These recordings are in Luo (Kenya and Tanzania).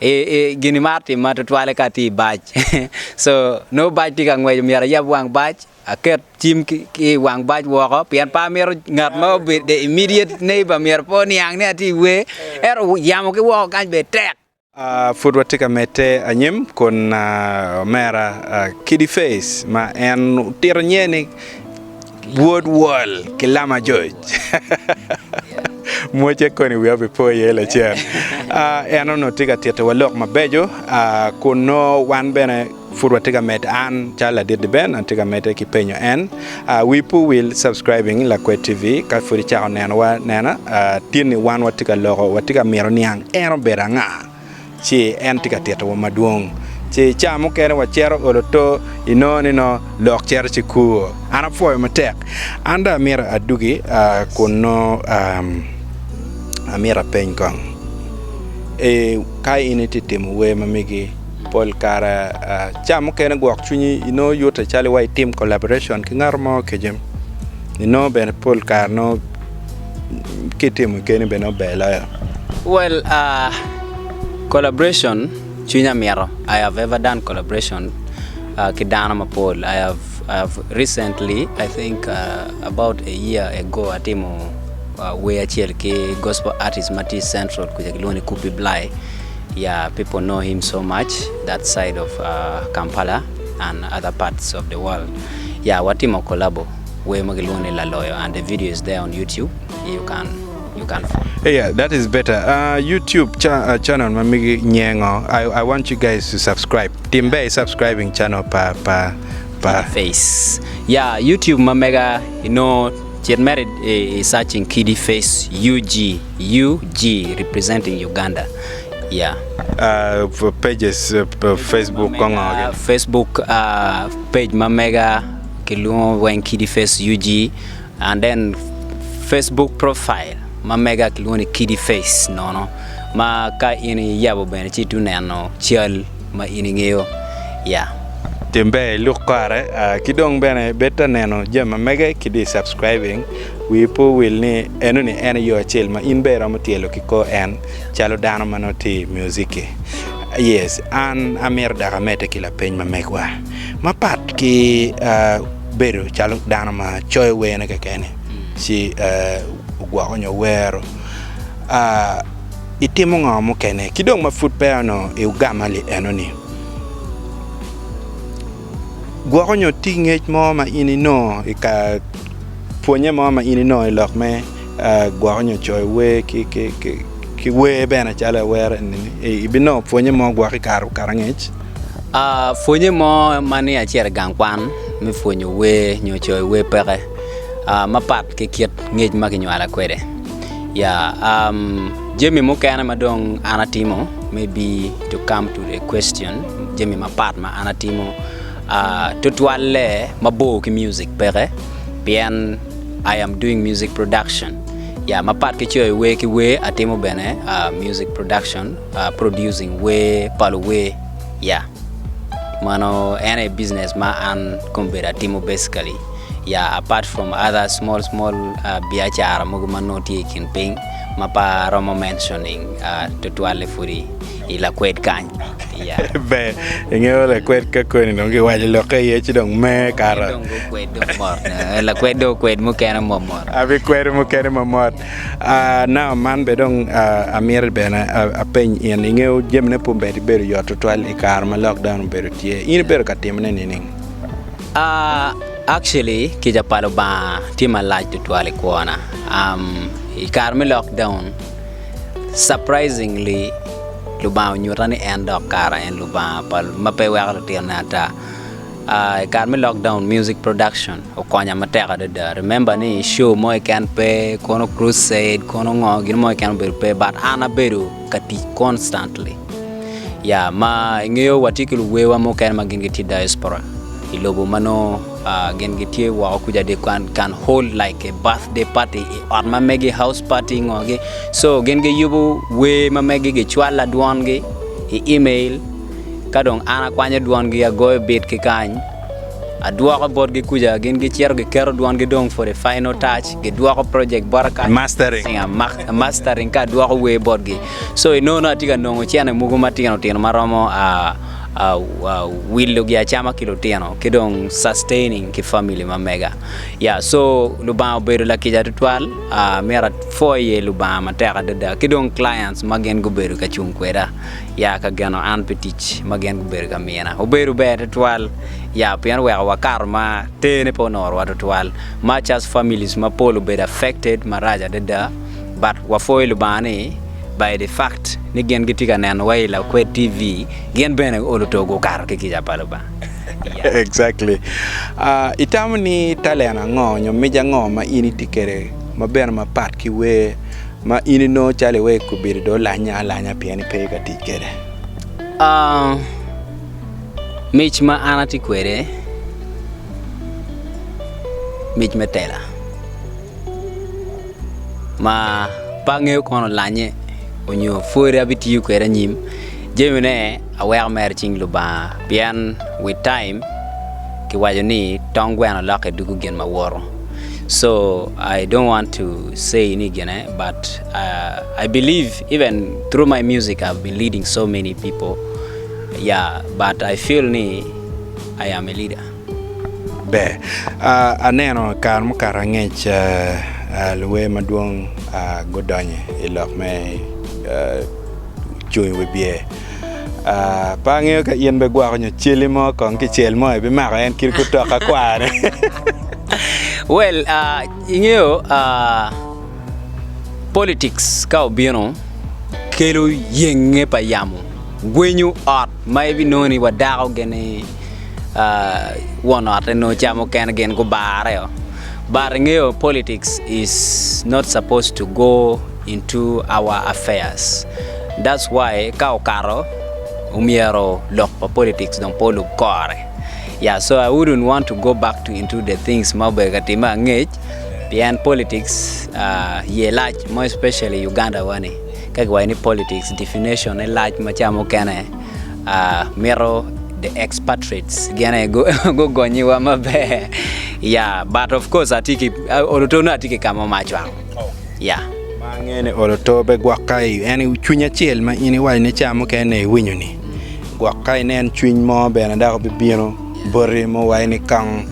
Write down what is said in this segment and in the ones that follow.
gini marti ma to twale ka ti baj so no baj ti ka ngwe miara yab wang baj aket chim ki wang baj woko pian pa miero ngat mo be the immediate neighbor mier po niang ne ti we ero yamo ki woko kan be tek food watika mete anyim kon mera Kiddy face ma en tiro nyeni wood wall kilama George moche koni we have po yele chen eno no tiga tete walok mabejo kuno wan bene food watika met an chala did ben antiga mete kipenyo en wipu will subscribing Lakwed TV ka furi chao nena wa nena tini wan watika logo watika miro niang eno beranga chi en tiga tete wa maduong chi chamo kene wa chero oloto inoni no lok cher chi ku ana fo matek anda mira adugi kuno amira penkong kai initi timu we mamigi pol kara chamo kene gwak chunyi ino yota chali wai team collaboration ki ngarmo kejem ino ben pol kar no kitimu kene beno bela well collaboration chunya miero I have ever done collaboration kidana mapol I have recently I think about a year ago atimo we achiel ki gospel artist Mati Central kujagiloni Kupi Blai. Yeah, people know him so much that side of Kampala and other parts of the world. Yeah, watimo collabo we magiloni la loyo and the video is there on YouTube. You can yeah, that is better. YouTube channel mamigi nyengo. I want you guys to subscribe. Timbe subscribing channel pa face. Yeah, YouTube mamega she married searching Kiddy face UG representing Uganda. Yeah. For pages Facebook mamega, Facebook page mamega kiluo when Kiddy face UG and then Facebook profile mamega kiluo Kiddy face no ma ka ini yabo bene chitu neno chial ma ini ngeo yeah. Timbe look kare kidong bene beta neno jema mega kidi subscribing wipo will ni enoni en yo chel ma in bera matielo kiko en chalo dano manoti music yes an amer daga mete kila peny ma megwa mapat ki bero chalo dano ma choy wene kekene si gwa onyo wero itimo ngamo kene kidong ma food peano e ugamali enoni gwakonyo tingech mo ma inino ika puonye mo ma inino ilok me gwakonyo choy we ki we bena chala were ibino puonye mo gwaki karangech puonye mo mani achiel gangkwan mi puonyo we nyo choy we pere mapat ke kiet ngej makinywala kwede yeah jemi mokana madong anatimo maybe to come to the question jemi mapat ma anatimo tutwale mabo ki music pere bien I am doing music production yeah mapat ke choy we ki we atimo bene music production producing we palo we yeah mano any business ma an kombera timo basically yeah apart from other small biachara mugumano taking ping mapa romo mentioning tutwale furi Lakwed kan yeah be ngeo Lakwed ka koni nonge waje loke ye chidong me kara dong Lakwed do mor Lakwed mo kana momor abi kwed mo kana momor now man be dong amir bena apen yen ngeo jemne pombe beru yo tutwal ikar ma lockdown beru tie in beru katimne nining actually kija palo ba tima laj tutwal kuona ikar me lockdown surprisingly luba nyurani endo kara en luba pal mape wala tianata ikar me lockdown music production okonya mateka de remember ni show mo can pay kono crusade kono ngogin mo can pay but ana beru kati constantly yeah ma ngeo watikulu wewa mo kan magin geti diaspora ilobo mano gen geti wa kuja de can hold like a birthday party or ma megi house party ngoge so gen ge yubu we ma megi ge chwala duan ge email kadong ana kwanya duan ge go bit ke kan Adwako board gi kuja gin gi chiero gi kero duan gi dong for the final touch gi dwako project baraka mastering mastering ka dwako we board gi so inono atiga nongo chiane mugo matino tino maromo willo gi achama kilo tino kidong sustaining ki family mamega so lubama bedo la kija tutwal mera 4 ye lubama teka dada kidong clients magen go bedo ka chung kweda ka gano an petich magen go bedo ka miena obedo bedo tutwal pian wa karma tene ponor wa tutwal much as families mapolo bedo affected maraja dada but wa foi lubani by the fact ni gen gitika nan way Lakwed TV gen bene olotogo kar ke kija paloba exactly itamu ni talena ngonyo meja ngoma ini tikere maber ma pat ki we ma ini no chale we kubiri do lanya piani pega tikere mich ma anati kwere mich metela ma pange kono lanye onyo fore abiti kwere nyim jemene aware mer ching luba pian with time ki wajo ni tongwena lake dugu gen maworo so I don't want to say ni gene but I believe even through my music I've been leading so many people but I feel ni I am a leader be aneno kar mo karangech luwe maduong godonye ilok me chui we bie pange ka yen be gwa nyo chili mo kon ki chel mo be ma en kir ku to ka kware well ingeo politics ka obino kelo yenge pa yamo gwenyu art maybe noni wadao gene one art no chamo ken gen go bare but ingeo politics is not supposed to go into our affairs. That's why karo umiero lokpa politics don't polo kore. So I wouldn't want to go back into the things mabegatima ngej beyond politics ye large more especially Uganda wane kagwa ni politics definition a large machamo kene mero the expatriates gene go gonyiwa mabe but of course atiki olotono atiki kama machwa mangene oloto be gwakai en chunya chiel ma ini wa ne chamo kene winyo ni gwakai ne en chuny mo be na da bibiro bore mo wa ni kan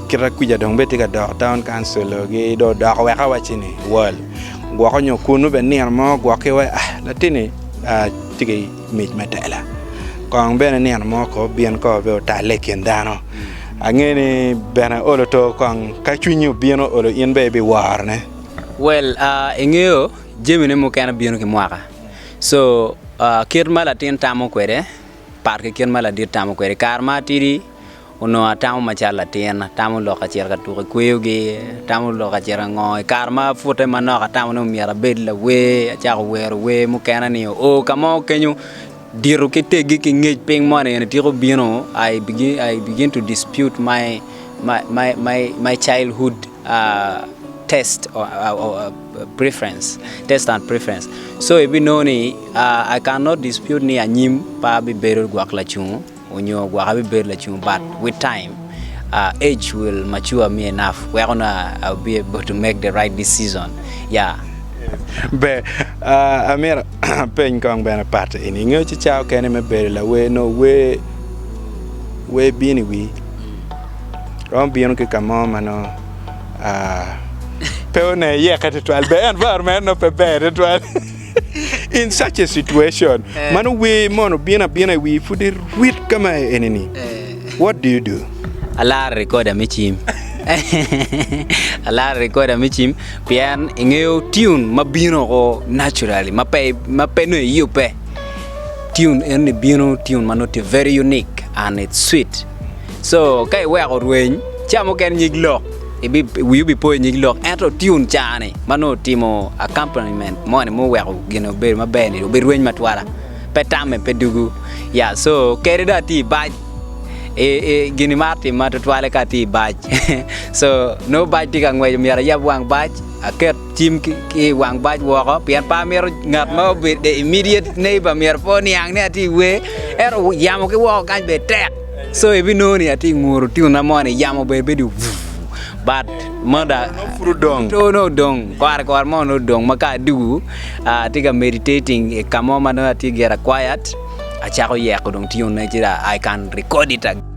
kira kuja dong beti ka do town council ge do da ko wa wachini wal gwako nyo kunu be niar mo gwake wa latini tigi mit metela kong be niar mo ko bien ko be ta leken dano angeni bena oloto kong ka chunyu bieno olo in be war ne well ingeo jemine mo kana bieno ki mwaka so kirma latin tamo kwere parke kirma la dir tamo kwere karma tiri uno atamo machala tiena tamo loka cherga tuke kweugi tamo loka cherga ngoy karma fute manoka tamo no miara bedla we achako wero we mo kana ni o kamo kenyu diru kitegi ki ngej ping money and tiro bieno I begin to dispute my childhood test or preference test and preference so if we know ni I cannot dispute ni anyim pa bi beru gwakla chung onyo gwa bi beru la chung but with time age will mature me enough we're gonna be able to make the right decision be amira pen kong bena pat ini ngeo chi chao kene me be la we no we bini wi rom bieno ke kamo mano peone ye kate twal be environment no prepare twal in such a situation mano we mono bina we food wit kama enini what do you do ala recorder michim ala recorder michim pian ingeo tune mabino go naturally mape no yupe tune en bino tune manote very unique and it's sweet so kai we go rwen chamo ken nyiglo we be po nyiglo ento tune chane mano timo accompaniment money mo we gino be mabeni be rwen matwala petame pedugu so kerida ti ba gini marti matwale kati baj so no baj tiga ngwe miara yab wang baj aket tim ki wang baj woko pian pa mer ngat mo be the immediate neighbor mer phone yang ne ti we ero yamo ki wo kan be tek So if you know ni ati nguru tune na money yamo baby do. But mother no dong kwar mo no dong maka do tiga meditating kamo mano ati get quiet achako yeko dong tune na jira I can record it again.